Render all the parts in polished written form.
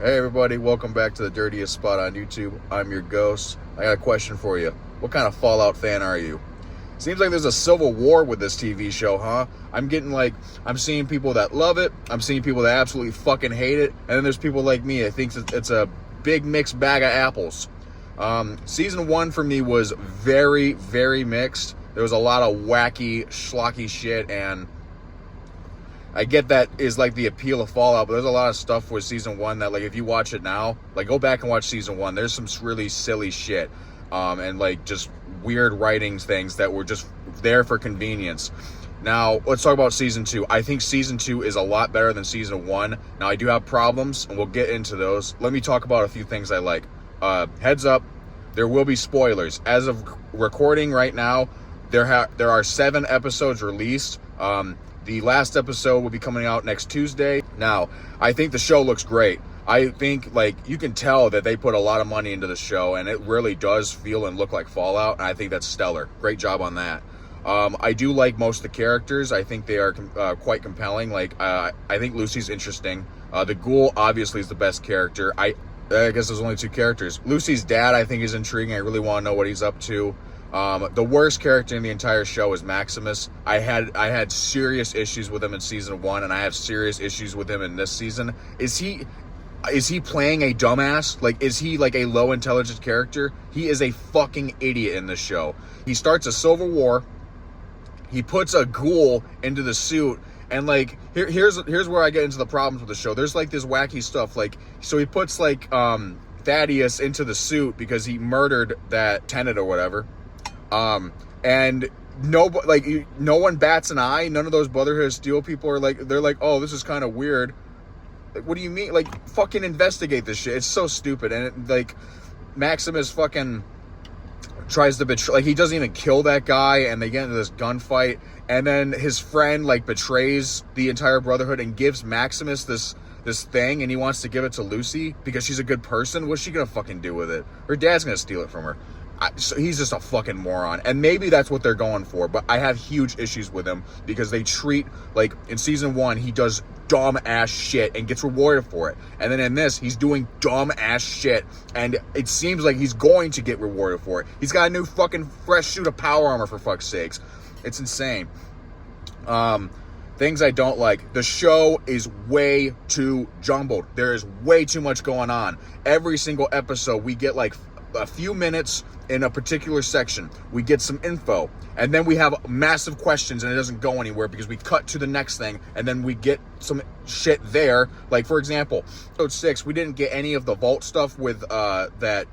Hey everybody, welcome back to the dirtiest spot on YouTube. I'm your ghost. I got a question for you. What kind of Fallout fan are you? Seems like there's a civil war with this TV show, huh? I'm seeing people that love it. I'm seeing people that absolutely fucking hate it. And then there's people like me that thinks it's a big mixed bag of apples. Season 1 for me was very, very mixed. There was a lot of wacky, schlocky shit, and I get that is like the appeal of Fallout, but there's a lot of stuff with season 1 that, like, if you watch it now, like, go back and watch season 1. There's some really silly shit, and like just weird writings things that were just there for convenience. Now let's talk about season 2. I think season 2 is a lot better than season 1. Now I do have problems, and we'll get into those. Let me talk about a few things I like. Heads up, there will be spoilers. As of recording right now, there are 7 episodes released. The last episode will be coming out next Tuesday. Now, I think the show looks great. I think, like, you can tell that they put a lot of money into the show, and it really does feel and look like Fallout, and I think that's stellar. Great job on that. I do like most of the characters. I think they are quite compelling. Like, I think Lucy's interesting. The Ghoul, obviously, is the best character. I guess there's only 2 characters. Lucy's dad, I think, is intriguing. I really want to know what he's up to. The worst character in the entire show is Maximus. I had serious issues with him in season 1, and I have serious issues with him in this season. Is he playing a dumbass? Like, is he like a low intelligence character? He is a fucking idiot in this show. He starts a civil war. He puts a ghoul into the suit, and like here's where I get into the problems with the show. There's like this wacky stuff, like, so he puts like Thaddeus into the suit because he murdered that tenant or whatever. And no one bats an eye. None of those Brotherhood of Steel people are like, they're like, oh, this is kind of weird. Like, what do you mean? Like, fucking investigate this shit. It's so stupid. And like, Maximus fucking tries to betray, like, he doesn't even kill that guy, and they get into this gunfight, and then his friend like betrays the entire Brotherhood and gives Maximus this thing, and he wants to give it to Lucy because she's a good person. What's she gonna fucking do with it? Her dad's gonna steal it from her. So he's just a fucking moron, and maybe that's what they're going for, but I have huge issues with him because they treat, like, in season 1 he does dumb ass shit and gets rewarded for it, and then in this he's doing dumb ass shit and it seems like he's going to get rewarded for it. He's got a new fucking fresh suit of power armor, for fuck's sakes. It's insane. Things I don't like. The show is way too jumbled. There is way too much going on. Every single episode we get like a few minutes in a particular section, we get some info, and then we have massive questions, and it doesn't go anywhere because we cut to the next thing, and then we get some shit there. Like, for example, episode 6, we didn't get any of the vault stuff with that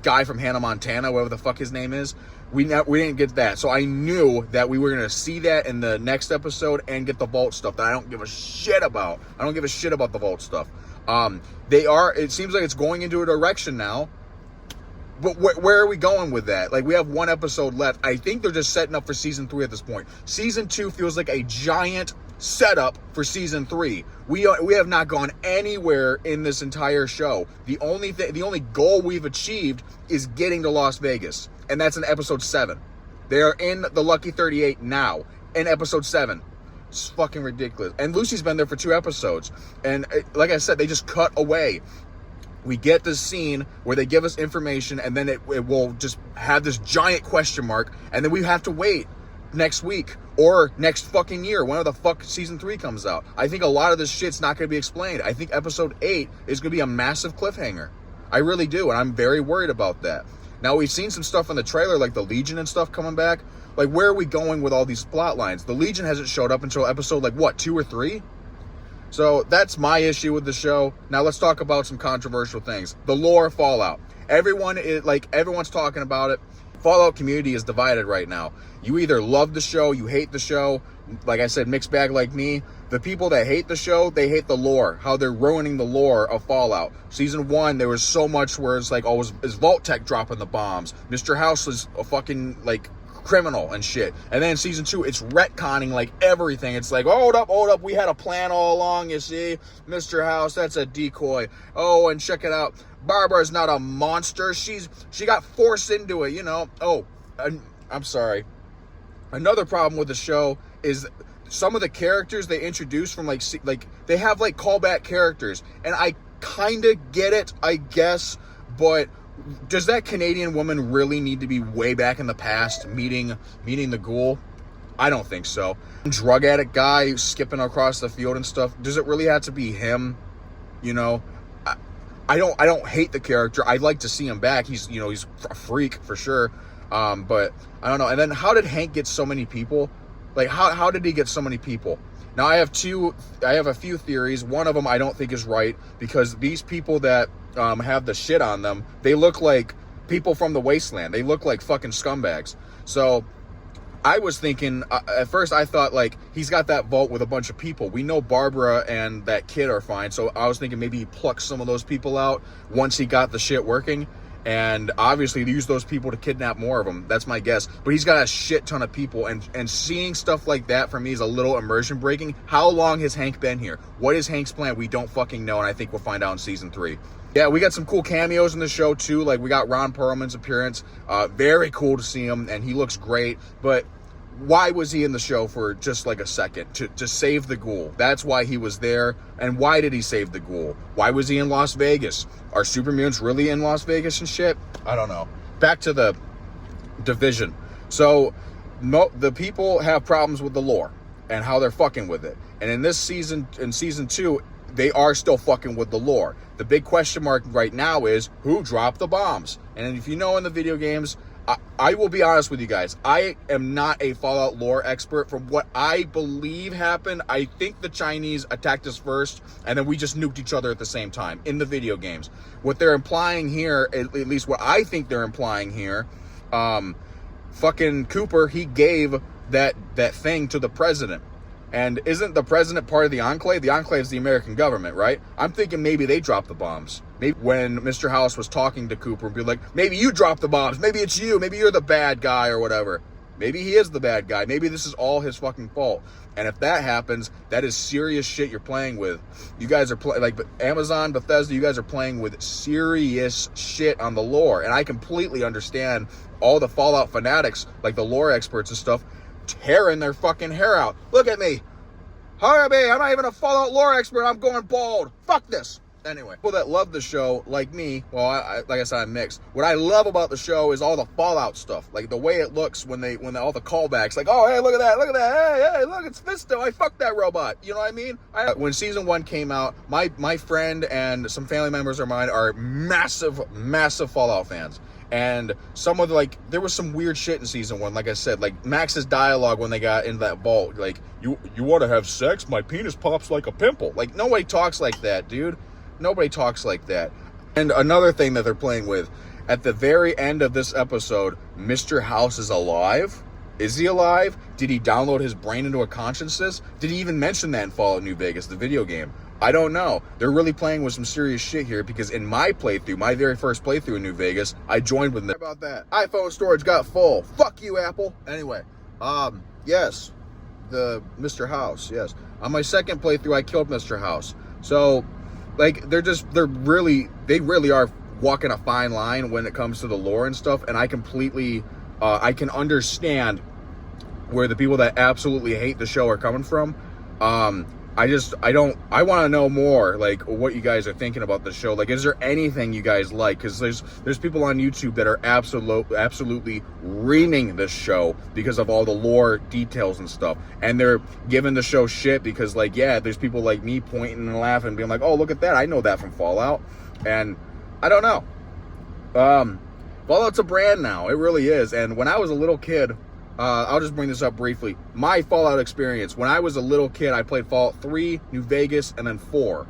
guy from Hannah Montana, whatever the fuck his name is. We didn't get that, so I knew that we were gonna see that in the next episode and get the vault stuff that I don't give a shit about. I don't give a shit about the vault stuff. It seems like it's going into a direction now. But where are we going with that? Like, we have 1 episode left. I think they're just setting up for season 3 at this point. Season 2 feels like a giant setup for season 3. We have not gone anywhere in this entire show. The only goal we've achieved is getting to Las Vegas, and that's in episode 7. They are in the Lucky 38 now, in episode 7. It's fucking ridiculous. And Lucy's been there for 2 episodes, and like I said, they just cut away. We get this scene where they give us information, and then it will just have this giant question mark, and then we have to wait next week or next fucking year, whenever the fuck season 3 comes out. I think a lot of this shit's not going to be explained. I think episode 8 is going to be a massive cliffhanger. I really do, and I'm very worried about that. Now, we've seen some stuff in the trailer, like the Legion and stuff coming back. Like, where are we going with all these plot lines? The Legion hasn't showed up until episode, like, what, 2 or 3? So that's my issue with the show. Now let's talk about some controversial things. The lore of Fallout. Everyone's talking about it. Fallout community is divided right now. You either love the show, you hate the show. Like I said, mixed bag like me. The people that hate the show, they hate the lore. How they're ruining the lore of Fallout. Season 1, there was so much where it's like, oh, is Vault Tech dropping the bombs? Mr. House was a fucking, like, criminal and shit. And then in season 2, it's retconning like everything. It's like, hold up, we had a plan all along, you see. Mr. House, that's a decoy. Oh, and check it out, Barbara's not a monster, she got forced into it, you know. Oh, I'm sorry. Another problem with the show is some of the characters they introduce from like they have like callback characters, and I kind of get it, I guess, but does that Canadian woman really need to be way back in the past meeting the ghoul? I don't think so. Drug addict guy skipping across the field and stuff, does it really have to be him? You know, I don't hate the character. I'd like to see him back. He's a freak for sure. But I don't know. And then how did Hank get so many people? Like, how did he get so many people? Now, I have a few theories. One of them I don't think is right, because these people that have the shit on them, they look like people from the wasteland. They look like fucking scumbags. So I was thinking, at first I thought, like, he's got that vault with a bunch of people. We know Barbara and that kid are fine. So I was thinking maybe he plucked some of those people out once he got the shit working. And obviously use those people to kidnap more of them. That's my guess. But he's got a shit ton of people. And seeing stuff like that for me is a little immersion breaking. How long has Hank been here? What is Hank's plan? We don't fucking know. And I think we'll find out in season 3. Yeah, we got some cool cameos in the show too. Like, we got Ron Perlman's appearance. Very cool to see him. And he looks great. But why was he in the show for just like a second? To save the ghoul. That's why he was there. And why did he save the ghoul? Why was he in Las Vegas? Are super mutants really in Las Vegas and shit? I don't know. Back to the division. So the people have problems with the lore and how they're fucking with it. And in season 2, they are still fucking with the lore. The big question mark right now is who dropped the bombs. And if you know, in the video games, I will be honest with you guys. I am not a Fallout lore expert. From what I believe happened, I think the Chinese attacked us first, and then we just nuked each other at the same time in the video games. What they're implying here, at least what I think they're implying here, fucking Cooper, he gave that thing to the president. And isn't the president part of the Enclave? The Enclave is the American government, right? I'm thinking maybe they dropped the bombs. Maybe when Mr. House was talking to Cooper and be like, maybe you dropped the bombs. Maybe it's you. Maybe you're the bad guy or whatever. Maybe he is the bad guy. Maybe this is all his fucking fault. And if that happens, that is serious shit you're playing with. You guys are like Amazon, Bethesda, you guys are playing with serious shit on the lore. And I completely understand all the Fallout fanatics, like the lore experts and stuff, tearing their fucking hair out. Look at me. Hire me. I'm not even a Fallout lore expert. I'm going bald. Fuck this. Anyway, people that love the show, like me, well, like I said, I'm mixed. What I love about the show is all the Fallout stuff, like the way it looks when all the callbacks, like, oh, hey, look at that, hey, look, it's Fisto, I fucked that robot, you know what I mean? When season 1 came out, my friend and some family members of mine are massive Fallout fans. And some of there was some weird shit in season 1, like I said, like Max's dialogue when they got in that vault, like, you want to have sex? My penis pops like a pimple. Like, nobody talks like that, dude. Nobody talks like that. And another thing that they're playing with, at the very end of this episode, Mr. House is alive? Is he alive? Did he download his brain into a consciousness? Did he even mention that in Fallout New Vegas, the video game? I don't know. They're really playing with some serious shit here, because in my playthrough, my very first playthrough in New Vegas, I joined with them. How about that? iPhone storage got full. Fuck you, Apple. Anyway, yes, the Mr. House, yes. On my second playthrough, I killed Mr. House. So, like, they really are walking a fine line when it comes to the lore and stuff, and I completely, I can understand where the people that absolutely hate the show are coming from. I want to know more, like, what you guys are thinking about the show. Like, is there anything you guys like? Because there's people on YouTube that are absolutely reaming this show because of all the lore details and stuff. And they're giving the show shit because, like, yeah, there's people like me pointing and laughing, being like, oh, look at that. I know that from Fallout. And I don't know. Fallout's a brand now. It really is. And when I was a little kid, I'll just bring this up briefly. My Fallout experience. When I was a little kid, I played Fallout 3, New Vegas, and then 4.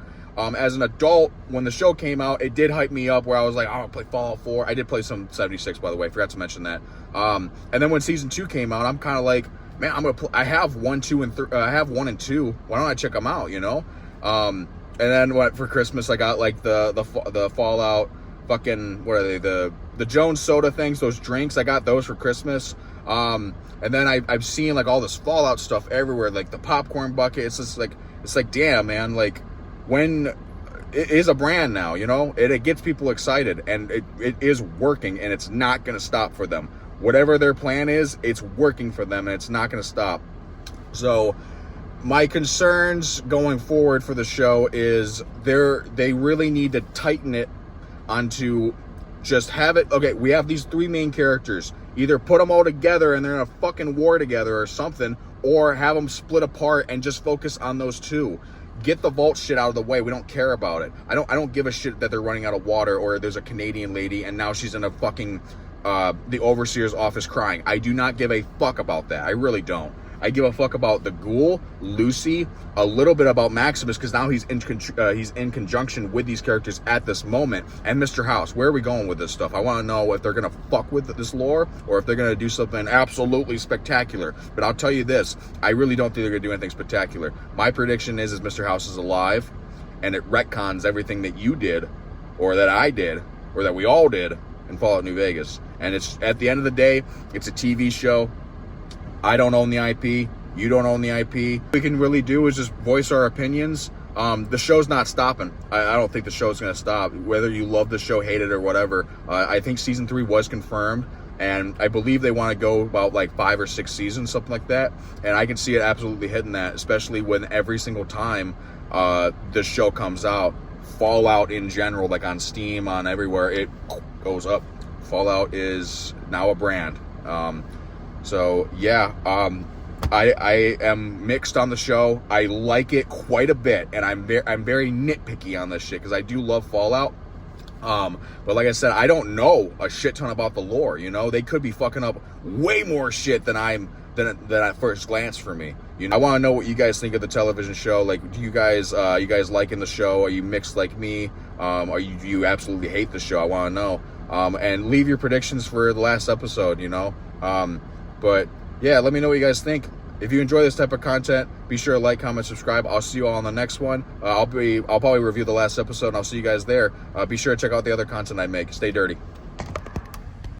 As an adult, when the show came out, it did hype me up where I was like, oh, I'll play Fallout 4. I did play some 76, by the way. I forgot to mention that. And then when Season 2 came out, I'm kind of like, man, I have 1, 2, and 3. I have 1 and 2. Why don't I check them out, you know? And then for Christmas, I got like the Fallout fucking, what are they? The Jones soda things, those drinks. I got those for Christmas. And then I've seen like all this Fallout stuff everywhere, like the popcorn bucket. It's just like, damn, man, like, when it is a brand now, you know, it gets people excited, and it is working, and it's not going to stop for them. Whatever their plan is, it's working for them, and it's not going to stop. So my concerns going forward for the show is they really need to tighten it onto just have it. Okay, we have these three main characters. Either put them all together and they're in a fucking war together or something, or have them split apart and just focus on those two. Get the vault shit out of the way. We don't care about it. I don't give a shit that they're running out of water or there's a Canadian lady and now she's in a fucking the overseer's office crying. I do not give a fuck about that. I really don't. I give a fuck about the Ghoul, Lucy, a little bit about Maximus, because now he's in conjunction with these characters at this moment, and Mr. House. Where are we going with this stuff? I want to know if they're going to fuck with this lore or if they're going to do something absolutely spectacular. But I'll tell you this, I really don't think they're going to do anything spectacular. My prediction is Mr. House is alive, and it retcons everything that you did, or that I did, or that we all did in Fallout New Vegas. And it's, at the end of the day, it's a TV show. I don't own the IP. You don't own the IP. What we can really do is just voice our opinions. The show's not stopping. I don't think the show's going to stop. Whether you love the show, hate it, or whatever. I think season 3 was confirmed. And I believe they want to go about like 5 or 6 seasons, something like that. And I can see it absolutely hitting that, especially when every single time the show comes out, Fallout in general, like on Steam, on everywhere, it goes up. Fallout is now a brand. So yeah, I am mixed on the show. I like it quite a bit, and I'm very nitpicky on this shit because I do love Fallout. But like I said, I don't know a shit ton about the lore. You know, they could be fucking up way more shit than at first glance for me. You know, I want to know what you guys think of the television show. Like, do you guys liking the show? Are you mixed like me? Do you absolutely hate the show? I want to know. And leave your predictions for the last episode. You know. But yeah, let me know what you guys think. If you enjoy this type of content, be sure to like, comment, subscribe. I'll see you all on the next one. I'll probably review the last episode, and I'll see you guys there. Be sure to check out the other content I make. Stay dirty.